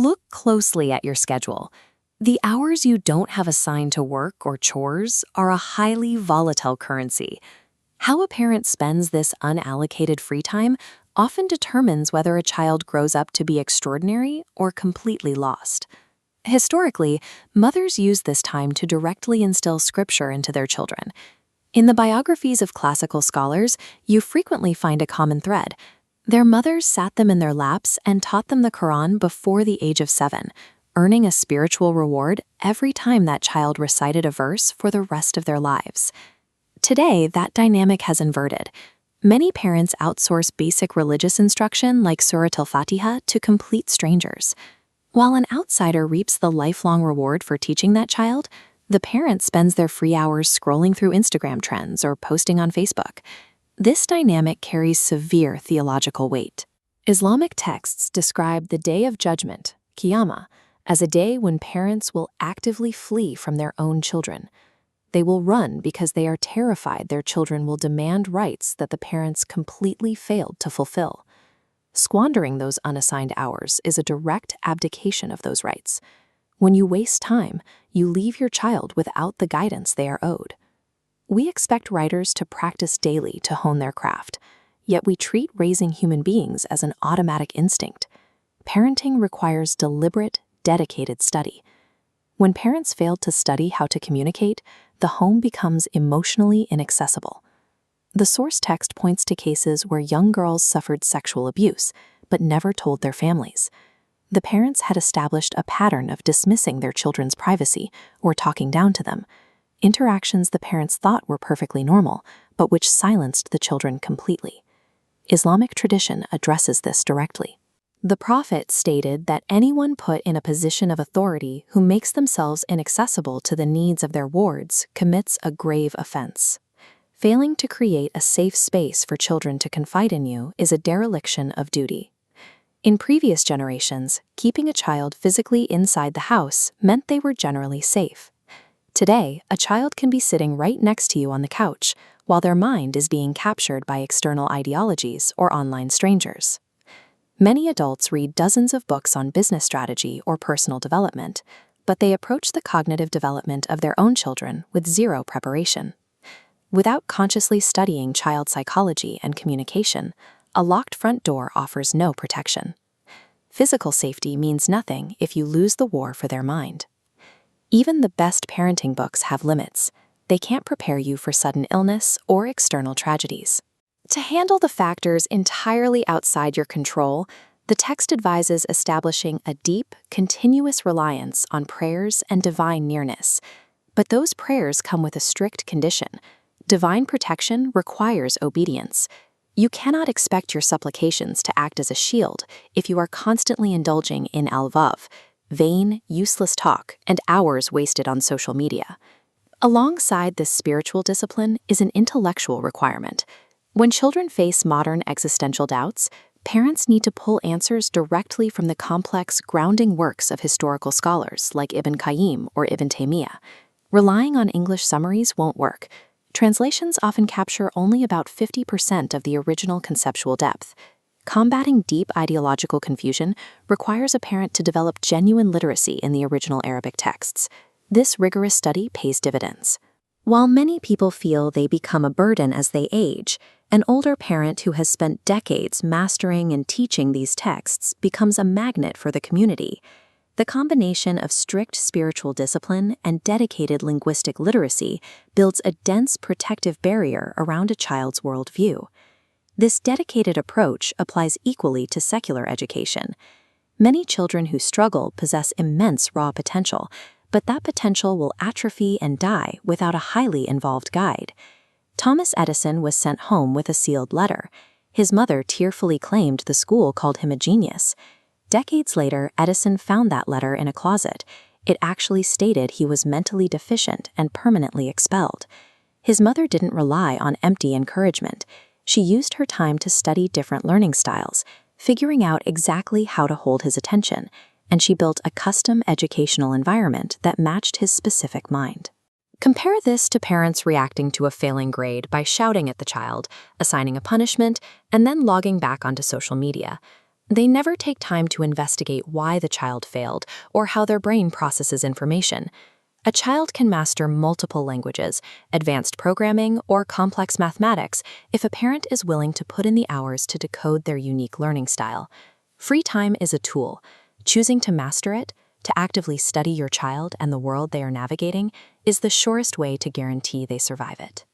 Look closely at your schedule. The hours you don't have assigned to work or chores are a highly volatile currency. How a parent spends this unallocated free time often determines whether a child grows up to be extraordinary or completely lost. Historically, mothers used this time to directly instill scripture into their children. In the biographies of classical scholars, you frequently find a common thread. Their mothers sat them in their laps and taught them the Quran before the age of 7, earning a spiritual reward every time that child recited a verse for the rest of their lives. Today, that dynamic has inverted. Many parents outsource basic religious instruction like Surah al-Fatiha to complete strangers. While an outsider reaps the lifelong reward for teaching that child, the parent spends their free hours scrolling through Instagram trends or posting on Facebook. This dynamic carries severe theological weight. Islamic texts describe the Day of Judgment, Qiyamah, as a day when parents will actively flee from their own children. They will run because they are terrified their children will demand rights that the parents completely failed to fulfill. Squandering those unassigned hours is a direct abdication of those rights. When you waste time, you leave your child without the guidance they are owed. We expect writers to practice daily to hone their craft, yet we treat raising human beings as an automatic instinct. Parenting requires deliberate, dedicated study. When parents fail to study how to communicate, the home becomes emotionally inaccessible. The source text points to cases where young girls suffered sexual abuse, but never told their families. The parents had established a pattern of dismissing their children's privacy or talking down to them, interactions the parents thought were perfectly normal, but which silenced the children completely. Islamic tradition addresses this directly. The Prophet stated that anyone put in a position of authority who makes themselves inaccessible to the needs of their wards commits a grave offense. Failing to create a safe space for children to confide in you is a dereliction of duty. In previous generations, keeping a child physically inside the house meant they were generally safe. Today, a child can be sitting right next to you on the couch, while their mind is being captured by external ideologies or online strangers. Many adults read dozens of books on business strategy or personal development, but they approach the cognitive development of their own children with zero preparation. Without consciously studying child psychology and communication, a locked front door offers no protection. Physical safety means nothing if you lose the war for their mind. Even the best parenting books have limits. They can't prepare you for sudden illness or external tragedies. To handle the factors entirely outside your control, the text advises establishing a deep, continuous reliance on prayers and divine nearness. But those prayers come with a strict condition. Divine protection requires obedience. You cannot expect your supplications to act as a shield if you are constantly indulging in alvav, vain, useless talk, and hours wasted on social media. Alongside this spiritual discipline is an intellectual requirement. When children face modern existential doubts, parents need to pull answers directly from the complex, grounding works of historical scholars like Ibn Qayyim or Ibn Taymiyyah. Relying on English summaries won't work. Translations often capture only about 50% of the original conceptual depth. Combating deep ideological confusion requires a parent to develop genuine literacy in the original Arabic texts. This rigorous study pays dividends. While many people feel they become a burden as they age, an older parent who has spent decades mastering and teaching these texts becomes a magnet for the community. The combination of strict spiritual discipline and dedicated linguistic literacy builds a dense protective barrier around a child's worldview. This dedicated approach applies equally to secular education. Many children who struggle possess immense raw potential, but that potential will atrophy and die without a highly involved guide. Thomas Edison was sent home with a sealed letter. His mother tearfully claimed the school called him a genius. Decades later, Edison found that letter in a closet. It actually stated he was mentally deficient and permanently expelled. His mother didn't rely on empty encouragement. She used her time to study different learning styles, figuring out exactly how to hold his attention, and she built a custom educational environment that matched his specific mind. Compare this to parents reacting to a failing grade by shouting at the child, assigning a punishment, and then logging back onto social media. They never take time to investigate why the child failed or how their brain processes information. A child can master multiple languages, advanced programming, or complex mathematics if a parent is willing to put in the hours to decode their unique learning style. Free time is a tool. Choosing to master it, to actively study your child and the world they are navigating, is the surest way to guarantee they survive it.